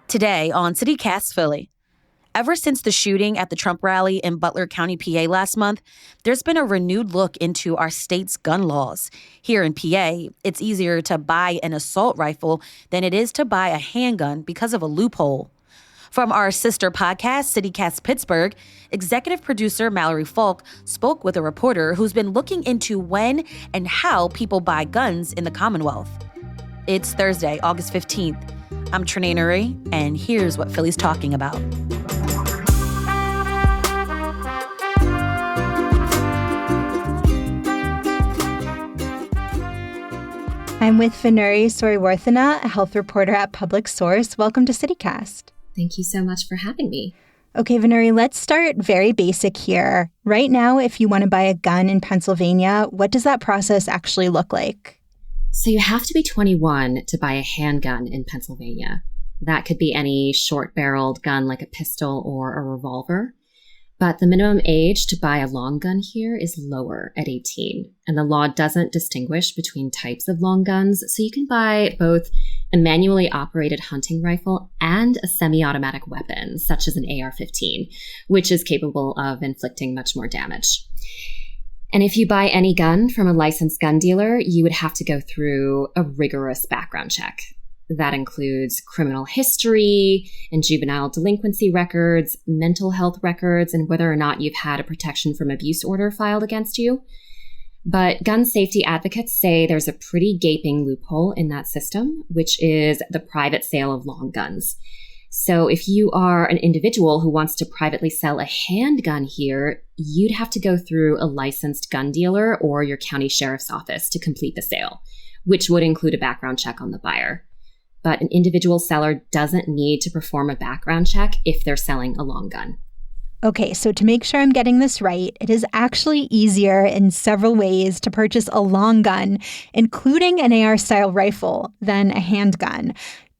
Today on CityCast Philly. Ever since the shooting at the Trump rally in Butler County, PA last month, there's been a renewed look into our state's gun laws. Here in PA, it's easier to buy an assault rifle than it is to buy a handgun because of a loophole. From our sister podcast, CityCast Pittsburgh, executive producer Mallory Falk spoke with a reporter who's been looking into when and how people buy guns in the Commonwealth. It's Thursday, August 15th. I'm Trenae Nuri, and here's what Philly's talking about. I'm with Vinuri Soriworthana, a health reporter at Public Source. Welcome to CityCast. Thank you so much for having me. Okay, Vinuri, let's start very basic here. Right now, if you want to buy a gun in Pennsylvania, what does that process actually look like? So you have to be 21 to buy a handgun in Pennsylvania. That could be any short-barreled gun like a pistol or a revolver. But the minimum age to buy a long gun here is lower at 18. And the law doesn't distinguish between types of long guns, so you can buy both a manually operated hunting rifle and a semi-automatic weapon, such as an AR-15, which is capable of inflicting much more damage. And if you buy any gun from a licensed gun dealer, you would have to go through a rigorous background check. That includes criminal history and juvenile delinquency records, mental health records, and whether or not you've had a protection from abuse order filed against you. But gun safety advocates say there's a pretty gaping loophole in that system, which is the private sale of long guns. So if you are an individual who wants to privately sell a handgun here, you'd have to go through a licensed gun dealer or your county sheriff's office to complete the sale, which would include a background check on the buyer. But an individual seller doesn't need to perform a background check if they're selling a long gun. Okay, so to make sure I'm getting this right, it is actually easier in several ways to purchase a long gun, including an AR-style rifle, than a handgun.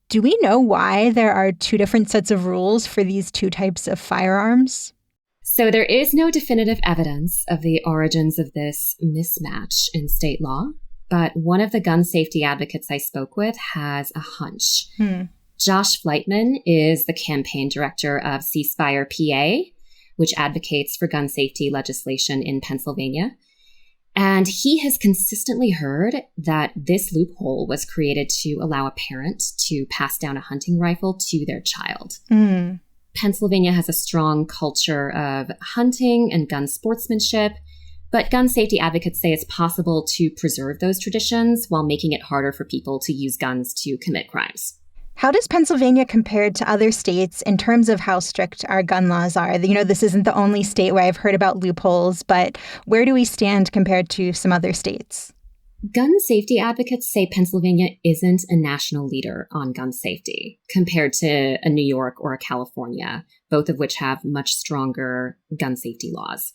Do we know why there are two different sets of rules for these two types of firearms? So there is no definitive evidence of the origins of this mismatch in state law, but one of the gun safety advocates I spoke with has a hunch. Josh Fleitman is the campaign director of Ceasefire PA, which advocates for gun safety legislation in Pennsylvania. And he has consistently heard that this loophole was created to allow a parent to pass down a hunting rifle to their child. Pennsylvania has a strong culture of hunting and gun sportsmanship, but gun safety advocates say it's possible to preserve those traditions while making it harder for people to use guns to commit crimes. How does Pennsylvania compare to other states in terms of how strict our gun laws are? You know, this isn't the only state where I've heard about loopholes, but where do we stand compared to some other states? Gun safety advocates say Pennsylvania isn't a national leader on gun safety compared to a New York or a California, both of which have much stronger gun safety laws.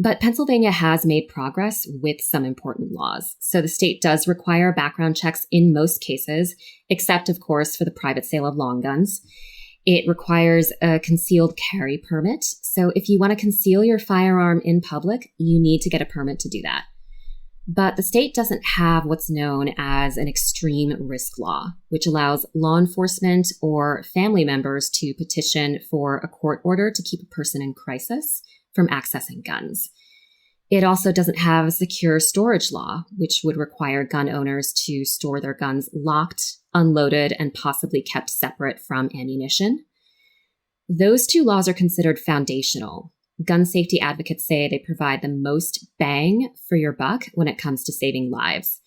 But Pennsylvania has made progress with some important laws. So the state does require background checks in most cases, except, of course, for the private sale of long guns. It requires a concealed carry permit. So if you want to conceal your firearm in public, you need to get a permit to do that. But the state doesn't have what's known as an extreme risk law, which allows law enforcement or family members to petition for a court order to keep a person in crisis from accessing guns. It also doesn't have a secure storage law, which would require gun owners to store their guns locked, unloaded, and possibly kept separate from ammunition. Those two laws are considered foundational. Gun safety advocates say they provide the most bang for your buck when it comes to saving lives.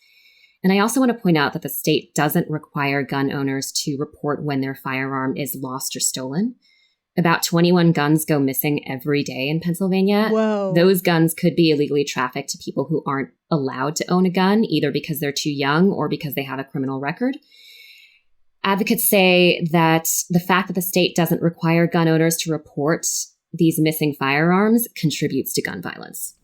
And I also want to point out that the state doesn't require gun owners to report when their firearm is lost or stolen. About 21 guns go missing every day in Pennsylvania. Whoa. Those guns could be illegally trafficked to people who aren't allowed to own a gun, either because they're too young or because they have a criminal record. Advocates say that the fact that the state doesn't require gun owners to report these missing firearms contributes to gun violence.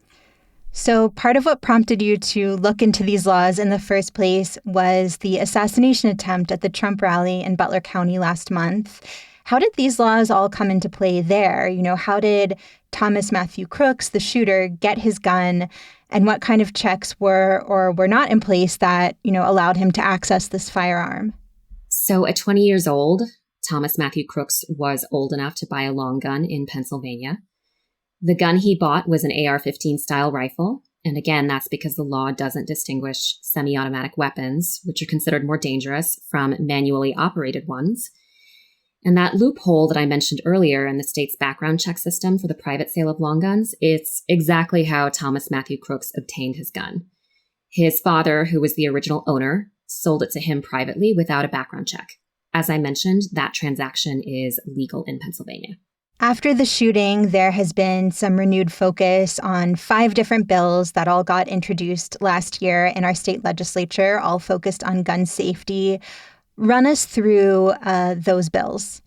So part of what prompted you to look into these laws in the first place was the assassination attempt at the Trump rally in Butler County last month. How did these laws all come into play there? You know, how did Thomas Matthew Crooks, the shooter, get his gun? And what kind of checks were or were not in place that, allowed him to access this firearm? So at 20 years old, Thomas Matthew Crooks was old enough to buy a long gun in Pennsylvania. The gun he bought was an AR-15 style rifle. And again, that's because the law doesn't distinguish semi-automatic weapons, which are considered more dangerous, from manually operated ones. And that loophole that I mentioned earlier in the state's background check system for the private sale of long guns, it's exactly how Thomas Matthew Crooks obtained his gun. His father, who was the original owner, sold it to him privately without a background check. As I mentioned, that transaction is legal in Pennsylvania. After the shooting, there has been some renewed focus on 5 different bills that all got introduced last year in our state legislature, all focused on gun safety. Run us through those bills.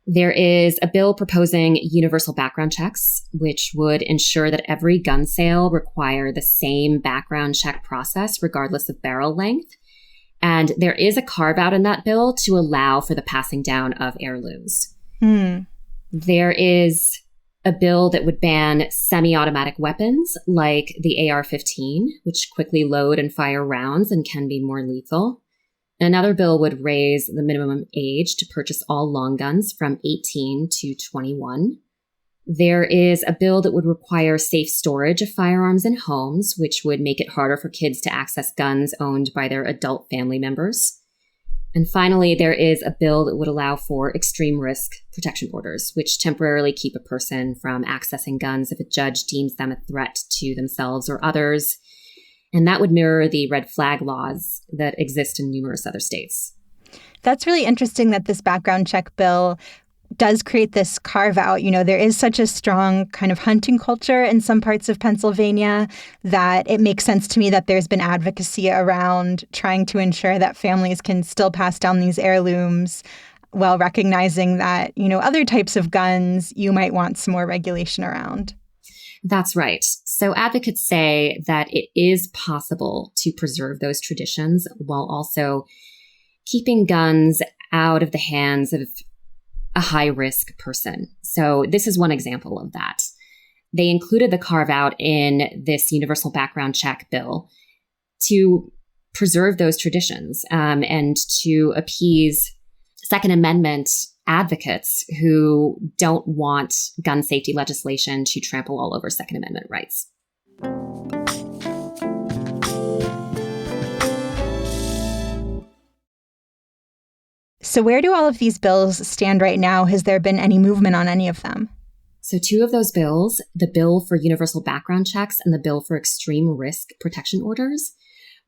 There is a bill proposing universal background checks, which would ensure that every gun sale require the same background check process, regardless of barrel length. And there is a carve-out in that bill to allow for the passing down of heirlooms. There is a bill that would ban semi-automatic weapons like the AR-15, which quickly load and fire rounds and can be more lethal. Another bill would raise the minimum age to purchase all long guns from 18 to 21. There is a bill that would require safe storage of firearms in homes, which would make it harder for kids to access guns owned by their adult family members. And finally, there is a bill that would allow for extreme risk protection orders, which temporarily keep a person from accessing guns if a judge deems them a threat to themselves or others. And that would mirror the red flag laws that exist in numerous other states. That's really interesting that this background check bill does create this carve out. You know, there is such a strong kind of hunting culture in some parts of Pennsylvania that it makes sense to me that there's been advocacy around trying to ensure that families can still pass down these heirlooms while recognizing that, you know, other types of guns you might want some more regulation around. That's right. So advocates say that it is possible to preserve those traditions while also keeping guns out of the hands of a high-risk person. So this is one example of that. They included the carve-out in this universal background check bill to preserve those traditions and to appease Second Amendment advocates who don't want gun safety legislation to trample all over Second Amendment rights. So where do all of these bills stand right now? Has there been any movement on any of them? So 2 of those bills, the bill for universal background checks and the bill for extreme risk protection orders,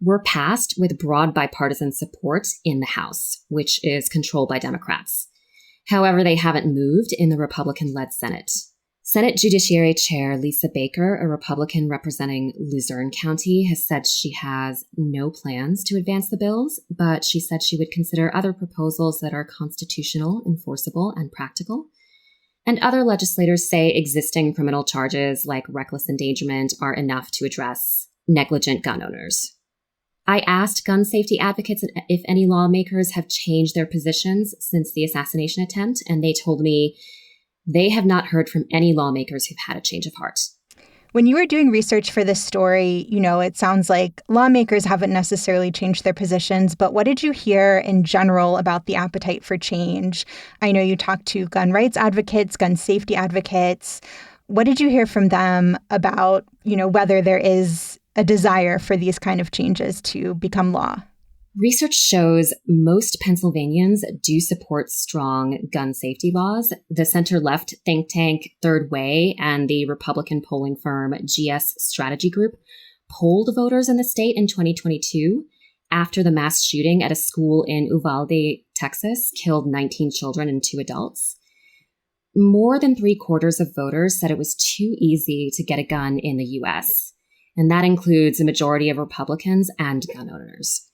were passed with broad bipartisan support in the House, which is controlled by Democrats. However, they haven't moved in the Republican-led Senate. Senate Judiciary Chair Lisa Baker, a Republican representing Luzerne County, has said she has no plans to advance the bills, but she said she would consider other proposals that are constitutional, enforceable, and practical. And other legislators say existing criminal charges like reckless endangerment are enough to address negligent gun owners. I asked gun safety advocates if any lawmakers have changed their positions since the assassination attempt, and they told me they have not heard from any lawmakers who've had a change of heart. When you were doing research for this story, you know, it sounds like lawmakers haven't necessarily changed their positions, but what did you hear in general about the appetite for change? I know you talked to gun rights advocates, gun safety advocates. What did you hear from them about, you know, whether there is a desire for these kind of changes to become law? Research shows most Pennsylvanians do support strong gun safety laws. The center-left think tank Third Way and the Republican polling firm GS Strategy Group polled voters in the state in 2022 after the mass shooting at a school in Uvalde, Texas, killed 19 children and 2 adults. More than 3/4 of voters said it was too easy to get a gun in the U.S., and that includes a majority of Republicans and gun owners.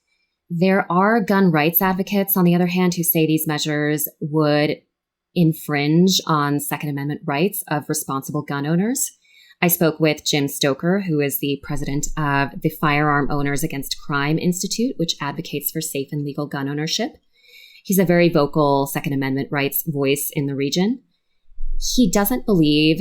There are gun rights advocates, on the other hand, who say these measures would infringe on Second Amendment rights of responsible gun owners. I spoke with Jim Stoker, who is the president of the Firearm Owners Against Crime Institute, which advocates for safe and legal gun ownership. He's a very vocal Second Amendment rights voice in the region. He doesn't believe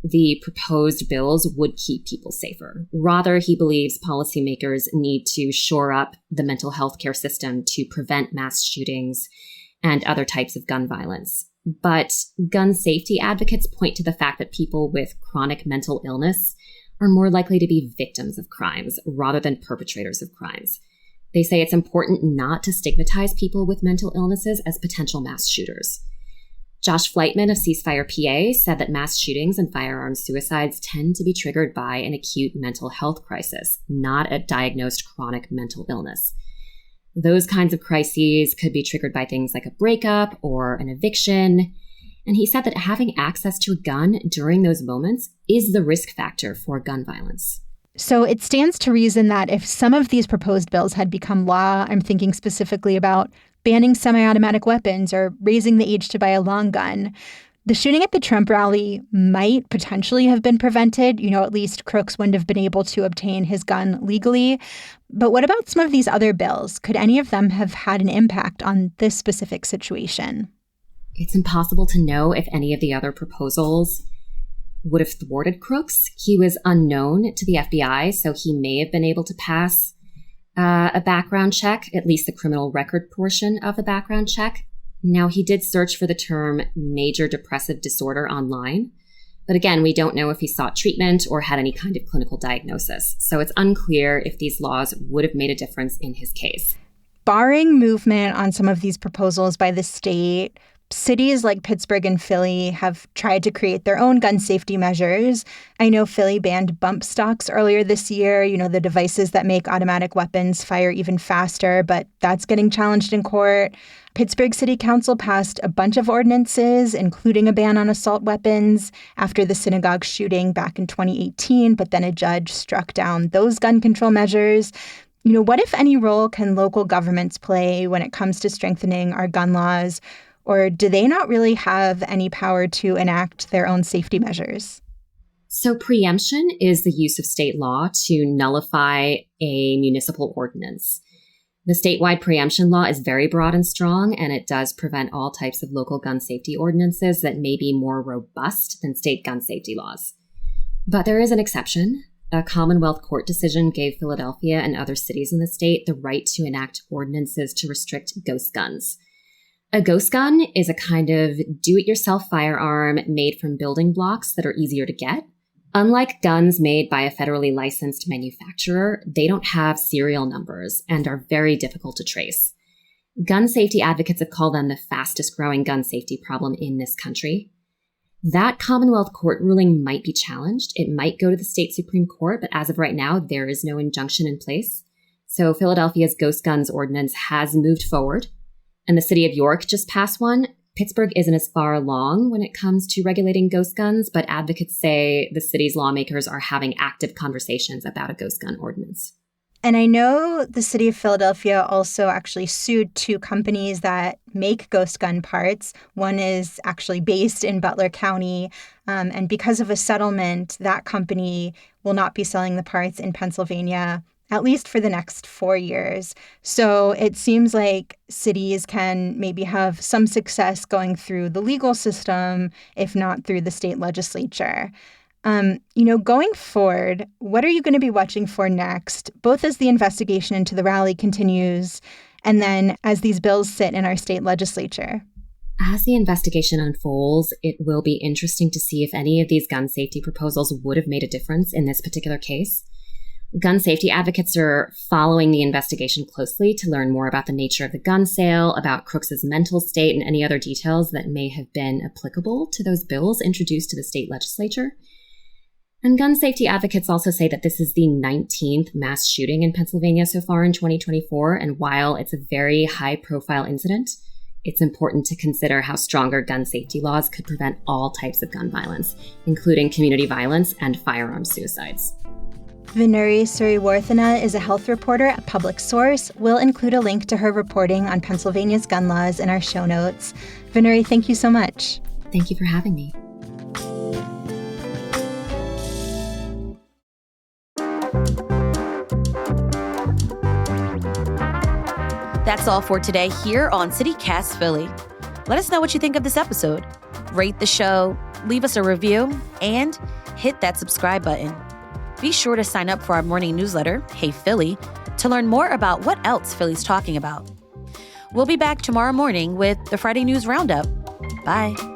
the proposed bills would keep people safer. Rather, he believes policymakers need to shore up the mental health care system to prevent mass shootings and other types of gun violence. But gun safety advocates point to the fact that people with chronic mental illness are more likely to be victims of crimes rather than perpetrators of crimes. They say it's important not to stigmatize people with mental illnesses as potential mass shooters. Josh Fleitman of Ceasefire PA said that mass shootings and firearm suicides tend to be triggered by an acute mental health crisis, not a diagnosed chronic mental illness. Those kinds of crises could be triggered by things like a breakup or an eviction. And he said that having access to a gun during those moments is the risk factor for gun violence. So it stands to reason that if some of these proposed bills had become law, I'm thinking specifically about banning semi-automatic weapons or raising the age to buy a long gun, the shooting at the Trump rally might potentially have been prevented. At least Crooks wouldn't have been able to obtain his gun legally. But what about some of these other bills? Could any of them have had an impact on this specific situation? It's impossible to know if any of the other proposals would have thwarted Crooks. He was unknown to the FBI, so he may have been able to pass a background check, at least the criminal record portion of the background check. Now, he did search for the term major depressive disorder online, but again, we don't know if he sought treatment or had any kind of clinical diagnosis. So it's unclear if these laws would have made a difference in his case. Barring movement on some of these proposals by the state, cities like Pittsburgh and Philly have tried to create their own gun safety measures. I know Philly banned bump stocks earlier this year, the devices that make automatic weapons fire even faster, but that's getting challenged in court. Pittsburgh City Council passed a bunch of ordinances, including a ban on assault weapons after the synagogue shooting back in 2018, but then a judge struck down those gun control measures. What, if any, role can local governments play when it comes to strengthening our gun laws? Or do they not really have any power to enact their own safety measures? So preemption is the use of state law to nullify a municipal ordinance. The statewide preemption law is very broad and strong, and it does prevent all types of local gun safety ordinances that may be more robust than state gun safety laws. But there is an exception. A Commonwealth Court decision gave Philadelphia and other cities in the state the right to enact ordinances to restrict ghost guns. A ghost gun is a kind of do-it-yourself firearm made from building blocks that are easier to get. Unlike guns made by a federally licensed manufacturer, they don't have serial numbers and are very difficult to trace. Gun safety advocates have called them the fastest growing gun safety problem in this country. That Commonwealth Court ruling might be challenged. It might go to the state Supreme Court, but as of right now, there is no injunction in place. So Philadelphia's ghost guns ordinance has moved forward, and the city of York just passed one. Pittsburgh isn't as far along when it comes to regulating ghost guns, but advocates say the city's lawmakers are having active conversations about a ghost gun ordinance. And I know the city of Philadelphia also actually sued two companies that make ghost gun parts. One is actually based in Butler County. And because of a settlement, that company will not be selling the parts in Pennsylvania, at least for the next 4 years. So it seems like cities can maybe have some success going through the legal system, if not through the state legislature. Going forward, what are you going to be watching for next, both as the investigation into the rally continues and then as these bills sit in our state legislature? As the investigation unfolds, it will be interesting to see if any of these gun safety proposals would have made a difference in this particular case. Gun safety advocates are following the investigation closely to learn more about the nature of the gun sale, about Crooks's mental state, and any other details that may have been applicable to those bills introduced to the state legislature. And gun safety advocates also say that this is the 19th mass shooting in Pennsylvania so far in 2024, and while it's a very high-profile incident, it's important to consider how stronger gun safety laws could prevent all types of gun violence, including community violence and firearm suicides. Vinuri Suriworthana is a health reporter at Public Source. We'll include a link to her reporting on Pennsylvania's gun laws in our show notes. Vinuri, thank you so much. Thank you for having me. That's all for today here on CityCast Philly. Let us know what you think of this episode. Rate the show, leave us a review, and hit that subscribe button. Be sure to sign up for our morning newsletter, Hey Philly, to learn more about what else Philly's talking about. We'll be back tomorrow morning with the Friday News Roundup. Bye.